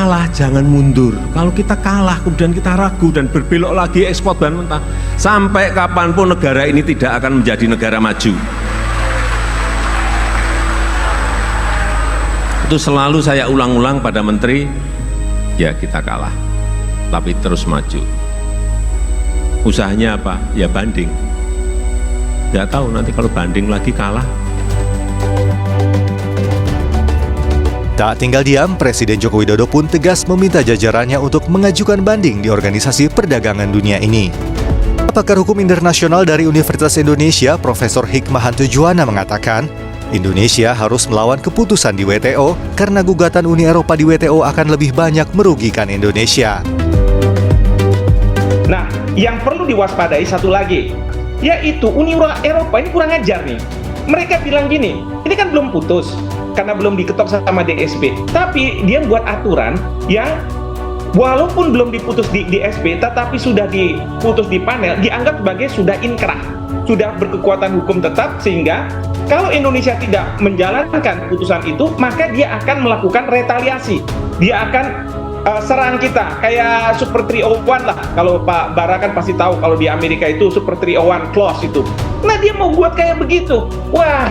kalah jangan mundur. Kalau kita kalah kemudian kita ragu dan berbelok lagi ekspor bahan mentah, sampai kapanpun negara ini tidak akan menjadi negara maju. Itu selalu saya ulang-ulang pada menteri, ya kita kalah, tapi terus maju. Usahanya apa? Ya banding. Nggak tahu nanti kalau banding lagi kalah. Tak tinggal diam, Presiden Joko Widodo pun tegas meminta jajarannya untuk mengajukan banding di Organisasi Perdagangan Dunia ini. Pakar Hukum Internasional dari Universitas Indonesia, Profesor Hikmahanto Juwana mengatakan, Indonesia harus melawan keputusan di WTO karena gugatan Uni Eropa di WTO akan lebih banyak merugikan Indonesia. Nah, yang perlu diwaspadai satu lagi, yaitu Uni Eropa ini kurang ajar nih. Mereka bilang gini, ini kan belum putus, karena belum diketok sama DSP. Tapi dia buat aturan yang walaupun belum diputus di DSP, tetapi sudah diputus di panel, dianggap sebagai sudah inkrah, sudah berkekuatan hukum tetap, sehingga kalau Indonesia tidak menjalankan putusan itu, maka dia akan melakukan retaliasi. Dia akan serang kita, kayak Super 301 lah. Kalau Pak Bara kan pasti tahu kalau di Amerika itu Super 301 clause itu. Nah dia mau buat kayak begitu. Wah,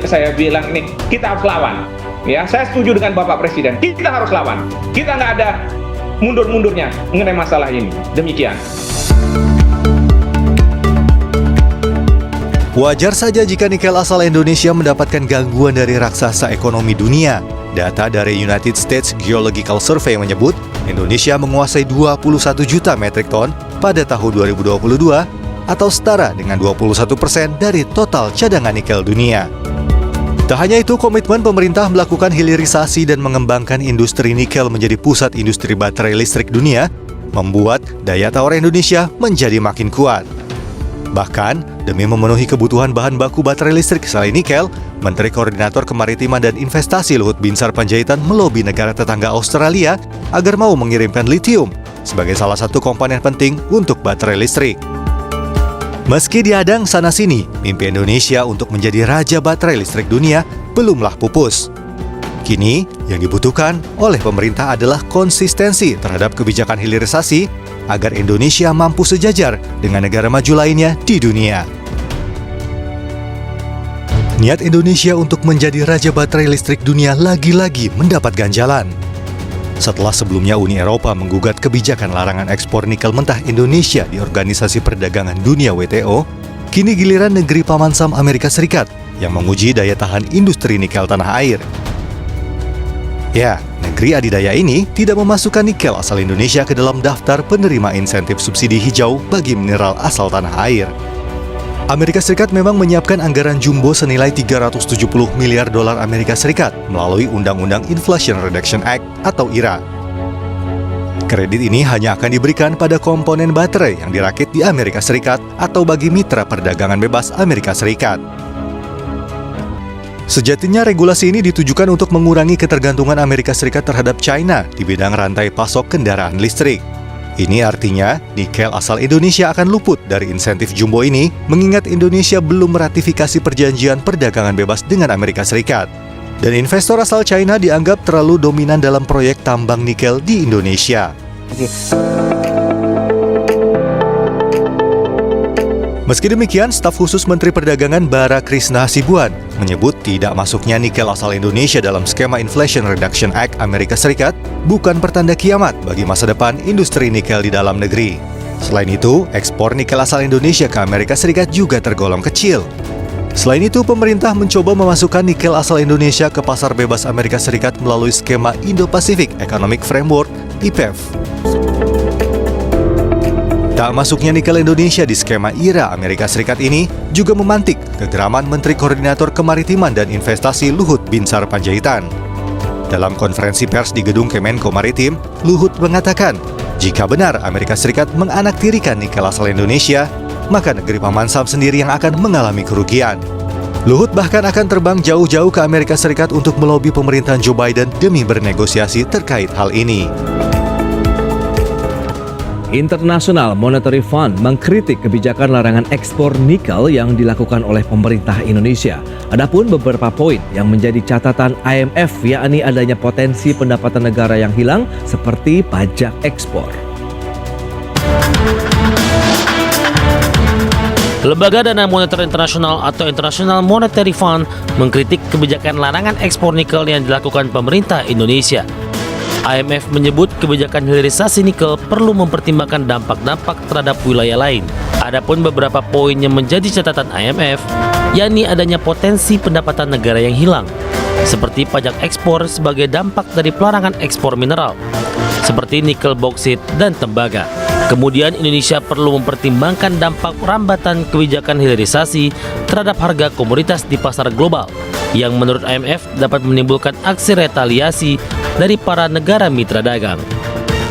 saya bilang ini kita harus lawan. Ya, saya setuju dengan Bapak Presiden. Kita harus lawan. Kita nggak ada mundur-mundurnya mengenai masalah ini. Demikian. Wajar saja jika nikel asal Indonesia mendapatkan gangguan dari raksasa ekonomi dunia. Data dari United States Geological Survey menyebut Indonesia menguasai 21 juta metrik ton pada tahun 2022 atau setara dengan 21% dari total cadangan nikel dunia. Tak hanya itu, komitmen pemerintah melakukan hilirisasi dan mengembangkan industri nikel menjadi pusat industri baterai listrik dunia membuat daya tawar Indonesia menjadi makin kuat. Bahkan, demi memenuhi kebutuhan bahan baku baterai listrik selain nikel, Menteri Koordinator Kemaritiman dan Investasi Luhut Binsar Panjaitan melobi negara tetangga Australia agar mau mengirimkan litium sebagai salah satu komponen penting untuk baterai listrik. Meski diadang sana-sini, mimpi Indonesia untuk menjadi raja baterai listrik dunia belumlah pupus. Kini, yang dibutuhkan oleh pemerintah adalah konsistensi terhadap kebijakan hilirisasi agar Indonesia mampu sejajar dengan negara maju lainnya di dunia. Niat Indonesia untuk menjadi raja baterai listrik dunia lagi-lagi mendapat ganjalan. Setelah sebelumnya Uni Eropa menggugat kebijakan larangan ekspor nikel mentah Indonesia di Organisasi Perdagangan Dunia WTO, kini giliran negeri Paman Sam Amerika Serikat yang menguji daya tahan industri nikel tanah air. Ya, negeri adidaya ini tidak memasukkan nikel asal Indonesia ke dalam daftar penerima insentif subsidi hijau bagi mineral asal tanah air. Amerika Serikat memang menyiapkan anggaran jumbo senilai 370 miliar dolar Amerika Serikat melalui Undang-Undang Inflation Reduction Act atau IRA. Kredit ini hanya akan diberikan pada komponen baterai yang dirakit di Amerika Serikat atau bagi mitra perdagangan bebas Amerika Serikat. Sejatinya regulasi ini ditujukan untuk mengurangi ketergantungan Amerika Serikat terhadap China di bidang rantai pasok kendaraan listrik. Ini artinya nikel asal Indonesia akan luput dari insentif jumbo ini mengingat Indonesia belum meratifikasi perjanjian perdagangan bebas dengan Amerika Serikat. Dan investor asal China dianggap terlalu dominan dalam proyek tambang nikel di Indonesia. Meski demikian, staf khusus Menteri Perdagangan Bara Krishna Hasibuan menyebut tidak masuknya nikel asal Indonesia dalam skema Inflation Reduction Act Amerika Serikat bukan pertanda kiamat bagi masa depan industri nikel di dalam negeri. Selain itu, ekspor nikel asal Indonesia ke Amerika Serikat juga tergolong kecil. Selain itu, pemerintah mencoba memasukkan nikel asal Indonesia ke pasar bebas Amerika Serikat melalui skema Indo-Pacific Economic Framework (IPEF). Tak masuknya nikel Indonesia di skema IRA Amerika Serikat ini juga memantik kegeraman Menteri Koordinator Kemaritiman dan Investasi Luhut Binsar Panjaitan. Dalam konferensi pers di gedung Kemenko Maritim, Luhut mengatakan, jika benar Amerika Serikat menganaktirikan nikel asal Indonesia, maka negeri Paman Sam sendiri yang akan mengalami kerugian. Luhut bahkan akan terbang jauh-jauh ke Amerika Serikat untuk melobi pemerintahan Joe Biden demi bernegosiasi terkait hal ini. International Monetary Fund mengkritik kebijakan larangan ekspor nikel yang dilakukan oleh pemerintah Indonesia. Adapun beberapa poin yang menjadi catatan IMF, yakni adanya potensi pendapatan negara yang hilang seperti pajak ekspor. Lembaga Dana Moneter Internasional atau International Monetary Fund mengkritik kebijakan larangan ekspor nikel yang dilakukan pemerintah Indonesia. IMF menyebut kebijakan hilirisasi nikel perlu mempertimbangkan dampak-dampak terhadap wilayah lain. Adapun beberapa poin yang menjadi catatan IMF, yakni adanya potensi pendapatan negara yang hilang, seperti pajak ekspor sebagai dampak dari pelarangan ekspor mineral, seperti nikel boksit dan tembaga. Kemudian Indonesia perlu mempertimbangkan dampak rambatan kebijakan hilirisasi terhadap harga komoditas di pasar global, yang menurut IMF dapat menimbulkan aksi retaliasi dari para negara mitra dagang.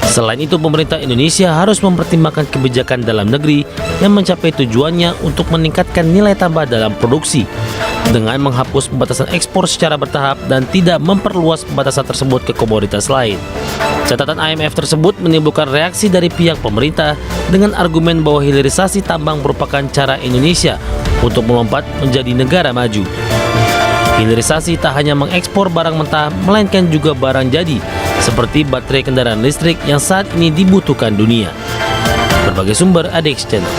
Selain itu, pemerintah Indonesia harus mempertimbangkan kebijakan dalam negeri yang mencapai tujuannya untuk meningkatkan nilai tambah dalam produksi, dengan menghapus pembatasan ekspor secara bertahap dan tidak memperluas pembatasan tersebut ke komoditas lain. Catatan IMF tersebut menimbulkan reaksi dari pihak pemerintah dengan argumen bahwa hilirisasi tambang merupakan cara Indonesia untuk melompat menjadi negara maju. Hilirisasi tak hanya mengekspor barang mentah, melainkan juga barang jadi, seperti baterai kendaraan listrik yang saat ini dibutuhkan dunia. Berbagai sumber ADX Channel.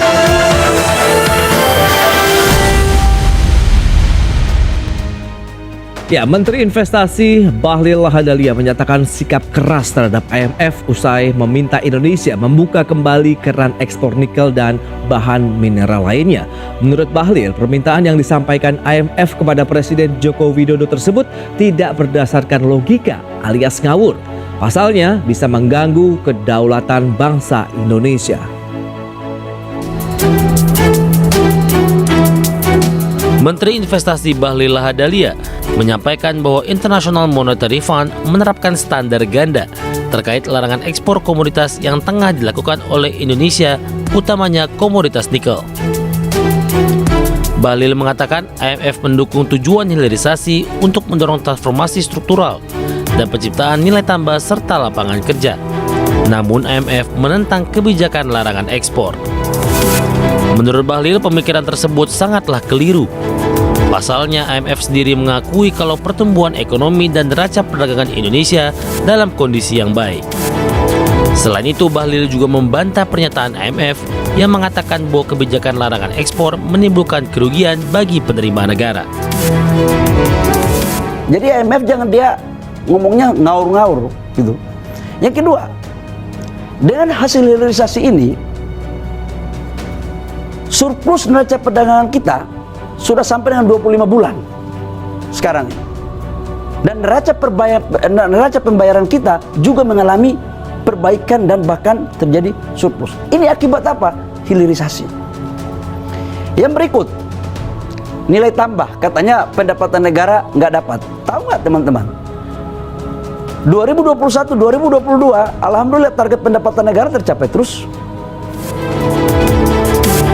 Ya, Menteri Investasi Bahlil Lahadalia menyatakan sikap keras terhadap IMF usai meminta Indonesia membuka kembali keran ekspor nikel dan bahan mineral lainnya. Menurut Bahlil, permintaan yang disampaikan IMF kepada Presiden Joko Widodo tersebut tidak berdasarkan logika alias ngawur. Pasalnya bisa mengganggu kedaulatan bangsa Indonesia. Menteri Investasi Bahlil Lahadalia menyampaikan bahwa International Monetary Fund menerapkan standar ganda terkait larangan ekspor komoditas yang tengah dilakukan oleh Indonesia, utamanya komoditas nikel. Bahlil mengatakan IMF mendukung tujuan hilirisasi untuk mendorong transformasi struktural dan penciptaan nilai tambah serta lapangan kerja. Namun IMF menentang kebijakan larangan ekspor. Menurut Bahlil, pemikiran tersebut sangatlah keliru. Pasalnya, IMF sendiri mengakui kalau pertumbuhan ekonomi dan neraca perdagangan Indonesia dalam kondisi yang baik. Selain itu, Bahlil juga membantah pernyataan IMF yang mengatakan bahwa kebijakan larangan ekspor menimbulkan kerugian bagi penerima negara. Jadi IMF jangan dia ngomongnya ngaur-ngaur gitu. Yang kedua, dengan hasil hilirisasi ini, surplus neraca perdagangan kita sudah sampai dengan 25 bulan sekarang. Dan neraca pembayaran kita juga mengalami perbaikan dan bahkan terjadi surplus. Ini akibat apa? Hilirisasi. Yang berikut, nilai tambah. Katanya pendapatan negara nggak dapat. Tahu nggak teman-teman? 2021-2022, alhamdulillah target pendapatan negara tercapai terus.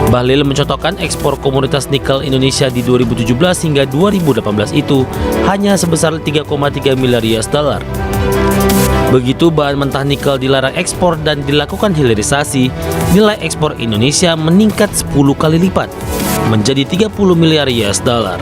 Bahlil mencontohkan ekspor komoditas nikel Indonesia di 2017 hingga 2018 itu hanya sebesar 3,3 miliar US dollar. Begitu bahan mentah nikel dilarang ekspor dan dilakukan hilirisasi, nilai ekspor Indonesia meningkat 10 kali lipat menjadi 30 miliar US dollar.